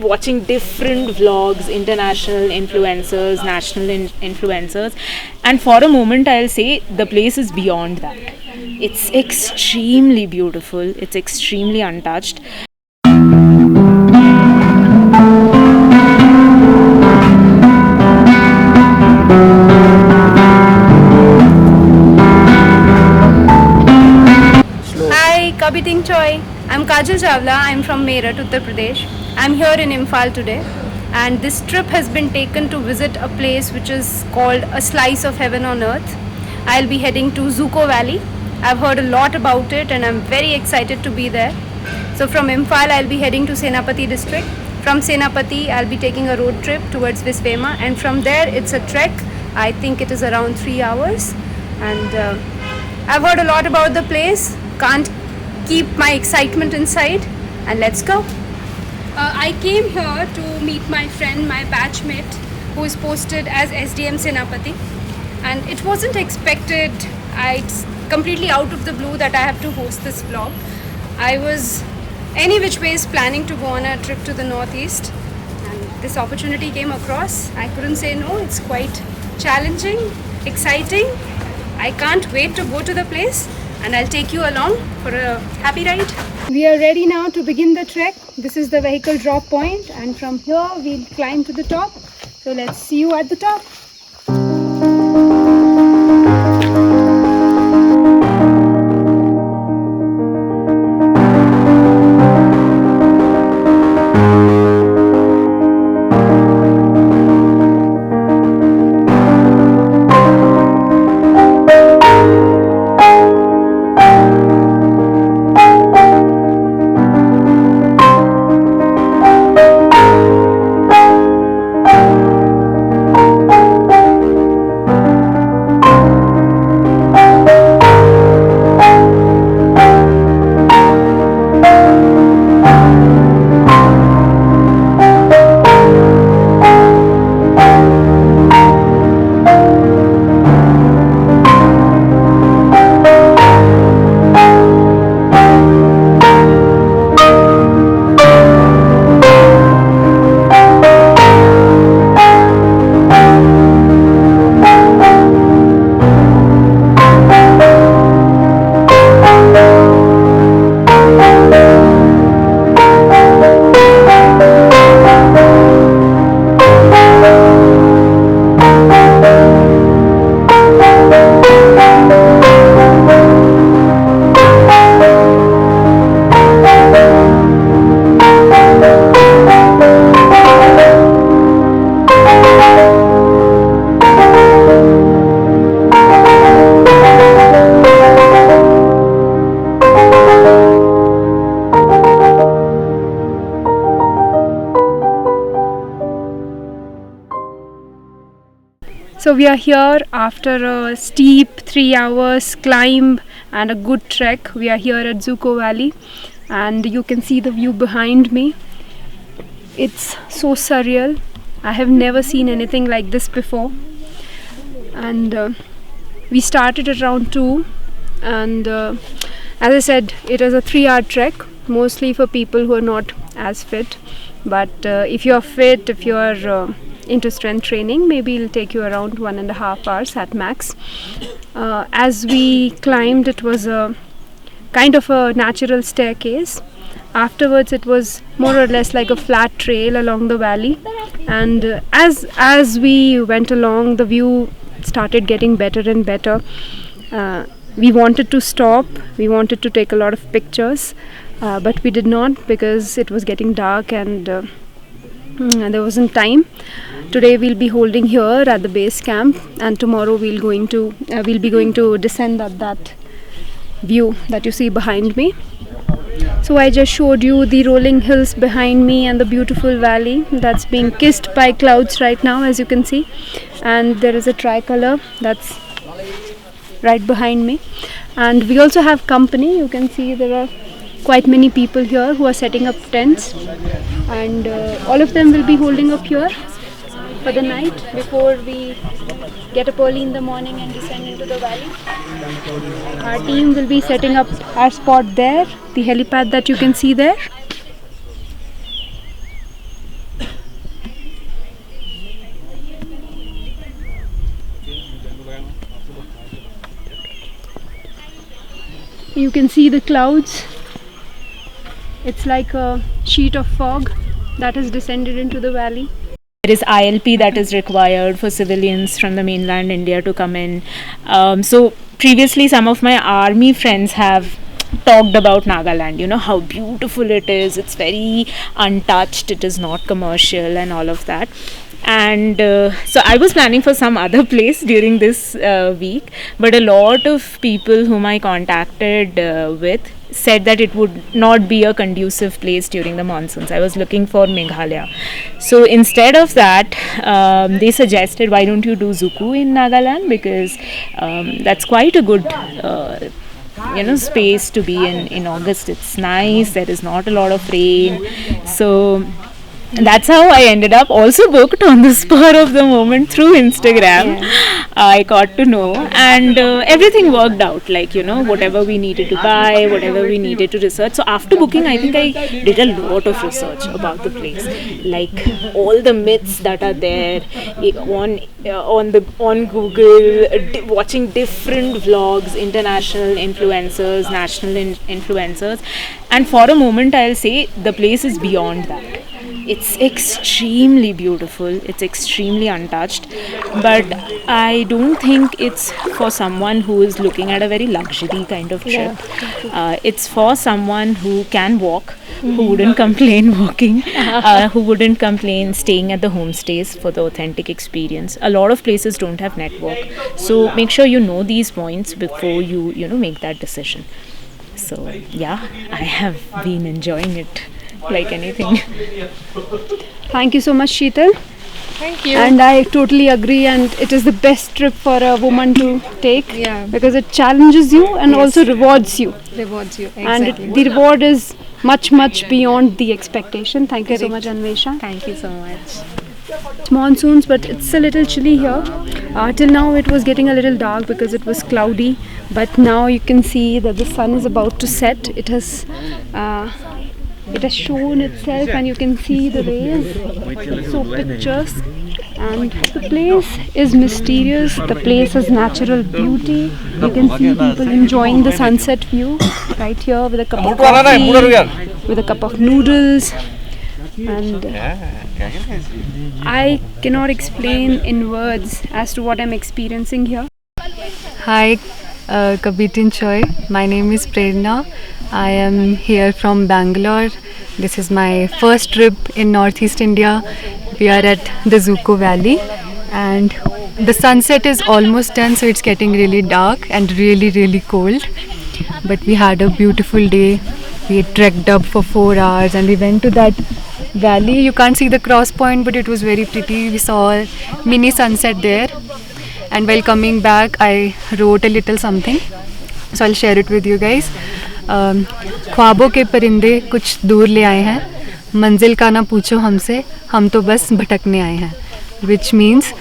Watching different vlogs, international influencers, national influencers, and for a moment I'll say the place is beyond that. It's extremely beautiful, it's extremely untouched. Hi, Kabi Tingchoi. I'm Kajal Chawla. I'm from Meerut, Uttar Pradesh. I'm here in Imphal today, and this trip has been taken to visit a place which is called a slice of heaven on earth. I'll be heading to DZUKOU Valley. I've heard a lot about it and I'm very excited to be there. So from Imphal, I'll be heading to Senapati district. From Senapati, I'll be taking a road trip towards Visvema, and from there it's a trek. I think it is around 3 hours, and I've heard a lot about the place. Can't keep my excitement inside, and let's go. I came here to meet my friend, my batchmate, who is posted as SDM Senapati, and it wasn't expected. It's completely out of the blue that I have to host this vlog. I was any which ways planning to go on a trip to the northeast, and this opportunity came across. I couldn't say no. It's quite challenging, exciting. I can't wait to go to the place, and I'll take you along for a happy ride. We are ready now to begin the trek. This is the vehicle drop point, and from here we'll climb to the top. So let's see you at the top. So we are here after a steep 3 hours climb and a good trek. We are here at DZUKOU Valley, and you can see the view behind me. It's so surreal. I have never seen anything like this before. And we started at around 2, and as I said, it is a 3-hour trek, mostly for people who are not as fit. But if you are fit, if you are into strength training, maybe it'll take you around 1.5 hours at max. As we climbed, it was a kind of a natural staircase. Afterwards, it was more or less like a flat trail along the valley, and as we went along, the view started getting better and better. We wanted to stop, we wanted to take a lot of pictures, but we did not, because it was getting dark and there wasn't time. Today we'll be holding here at the base camp, and tomorrow we'll be going to descend at that view that you see behind me. So I just showed you the rolling hills behind me and the beautiful valley that's being kissed by clouds right now, as you can see. And there is a tricolor that's right behind me. And we also have company. You can see there are quite many people here who are setting up tents, and all of them will be holding up here for the night before we get up early in the morning and descend into the valley. Our team will be setting up our spot there, the helipad that you can see there. You can see the clouds. It's like a sheet of fog that has descended into the valley. There is ILP that is required for civilians from the mainland India to come in. So previously, some of my army friends have talked about Nagaland, you know, how beautiful it is. It's very untouched, it is not commercial, and all of that. And so I was planning for some other place during this week, but a lot of people whom I contacted with said that it would not be a conducive place during the monsoons. I was looking for Meghalaya. So instead of that, they suggested, why don't you do DZUKOU in Nagaland, because that's quite a good space to be in August. It's nice, there is not a lot of rain. So that's how I ended up also booked on the spur of the moment through Instagram. I got to know, and everything worked out, like, you know, whatever we needed to buy, whatever we needed to research. So after booking, I think I did a lot of research about the place, like all the myths that are there on Google, watching different vlogs, international influencers, national influencers, and for a moment I'll say the place is beyond that. It's extremely beautiful, it's extremely untouched, but I don't think it's for someone who is looking at a very luxury kind of trip. It's for someone who can walk, who wouldn't complain walking, who wouldn't complain staying at the homestays for the authentic experience. A lot of places don't have network, so make sure you know these points before you make that decision. So yeah, I have been enjoying it like anything. Thank you so much, Sheetal. Thank you. And I totally agree, and it is the best trip for a woman to take, because it challenges you and also rewards you. Exactly. And the reward is much beyond the expectation. Thank you so much, Anvesha. Thank you so much. It's monsoons, but it's a little chilly here. Till now it was getting a little dark because it was cloudy, but now you can see that the sun is about to set. It has shown itself, and you can see the rays. It's so picturesque, and the place is mysterious. The place has natural beauty. You can see people enjoying the sunset view right here with a cup of coffee, with a cup of noodles, and I cannot explain in words as to what I'm experiencing here. Hi, Kabi Tingchoi. My name is Prerna. I am here from Bangalore. This is my first trip in Northeast India. We are at the DZUKOU Valley, and the sunset is almost done, so it's getting really dark and really cold. But we had a beautiful day. We trekked up for 4 hours and we went to that valley. You can't see the cross point, but it was very pretty. We saw a mini sunset there. And while coming back, I wrote a little something. So I'll share it with you guys. ख्वाबों के परिंदे कुछ दूर ले आए हैं, मंजिल का ना पूछो हमसे, हम तो बस भटकने आए हैं. Which means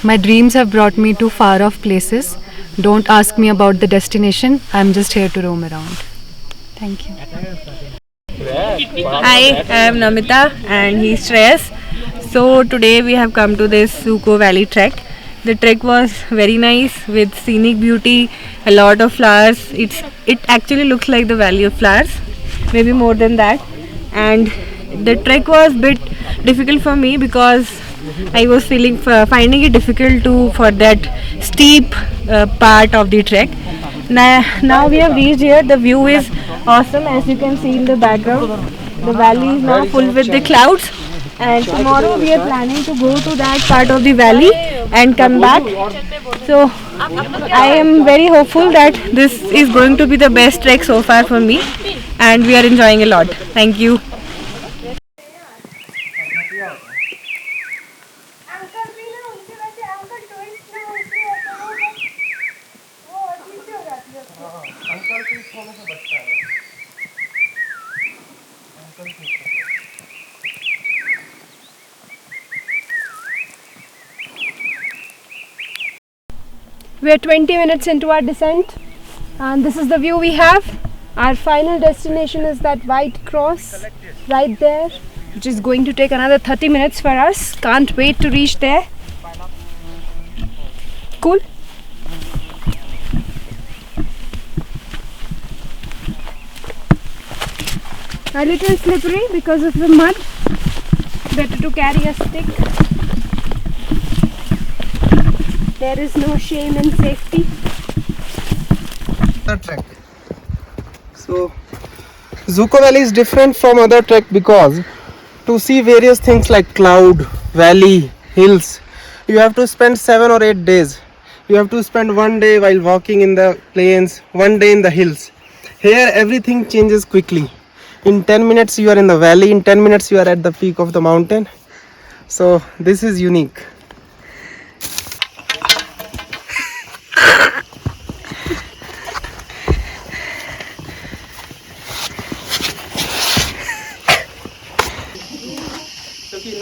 my dreams have brought me to far off places. Don't ask me about the destination. I'm just here to roam around. Thank you. Hi, I am Namita and he's Shreyas. So today we have come to this DZUKOU Valley trek. The trek was very nice with scenic beauty, a lot of flowers. It actually looks like the Valley of Flowers, maybe more than that. And the trek was a bit difficult for me because I was finding it difficult for that steep part of the trek. Now we have reached here. The view is awesome, as you can see in the background. The valley is now full with the clouds. And tomorrow we are planning to go to that part of the valley and come back. So I am very hopeful that this is going to be the best trek so far for me, and we are enjoying a lot. Thank you. We are 20 minutes into our descent, and this is the view we have. Our final destination is that white cross right there, which is going to take another 30 minutes for us. Can't wait to reach there. Cool. A little slippery because of the mud. Better to carry a stick. There is no shame in safety. The trek. So DZUKOU Valley is different from other trek because to see various things like cloud, valley, hills, you have to spend 7 or 8 days. You have to spend one day while walking in the plains, one day in the hills. Here everything changes quickly. In 10 minutes you are in the valley, in 10 minutes you are at the peak of the mountain. So this is unique.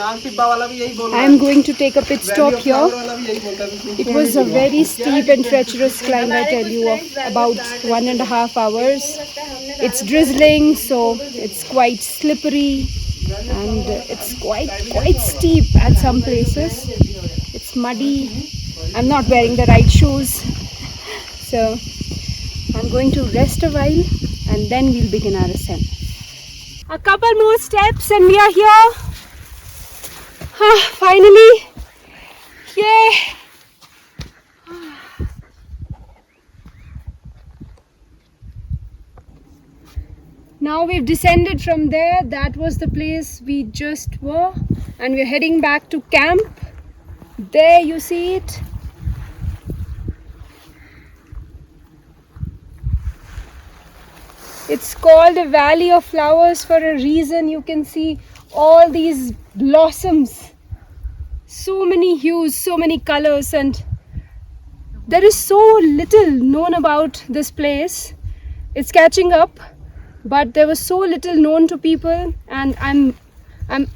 I am going to take a pit stop here. It was a very steep and treacherous climb, I tell you, of about 1.5 hours. It's drizzling, so it's quite slippery and it's quite steep at some places. It's muddy. I'm not wearing the right shoes, so I'm going to rest a while and then we'll begin our ascent. A couple more steps and we are here. Finally, yay! Now we've descended from there. That was the place we just were, and we're heading back to camp. There you see it. It's called a valley of flowers for a reason. You can see all these blossoms, so many hues, so many colors, and there is so little known about this place. It's catching up, but there was so little known to people, and I'm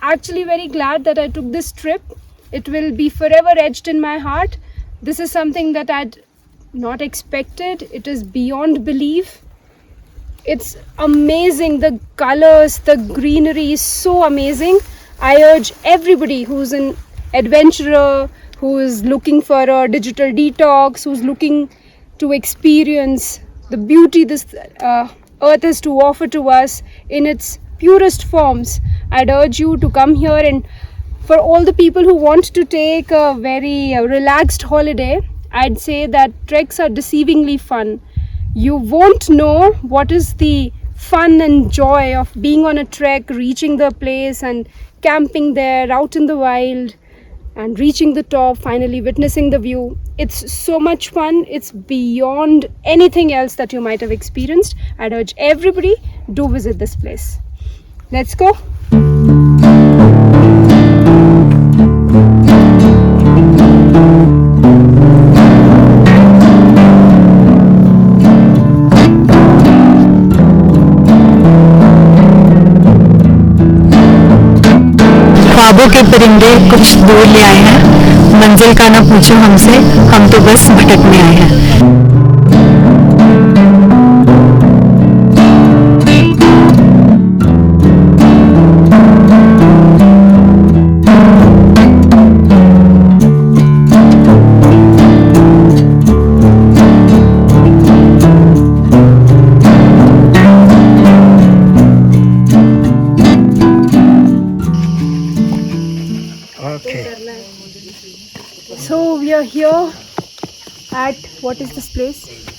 actually very glad that I took this trip. It will be forever etched in my heart. This is something that I'd not expected. It is beyond belief. It's amazing. The colors, the greenery is so amazing. I urge everybody who's an adventurer, who is looking for a digital detox, who's looking to experience the beauty this earth has to offer to us in its purest forms. I'd urge you to come here, and for all the people who want to take a very relaxed holiday, I'd say that treks are deceivingly fun. You won't know what is the fun and joy of being on a trek, reaching the place and camping there out in the wild and reaching the top, finally witnessing the view. It's so much fun. It's beyond anything else that you might have experienced. I'd urge everybody, do visit this place. Let's go. ख्वाबों के परिंदे कुछ दूर ले आए हैं, मंजिल का ना पूछो हमसे, हम तो बस भटकने आए हैं। So we are here at, what is this place?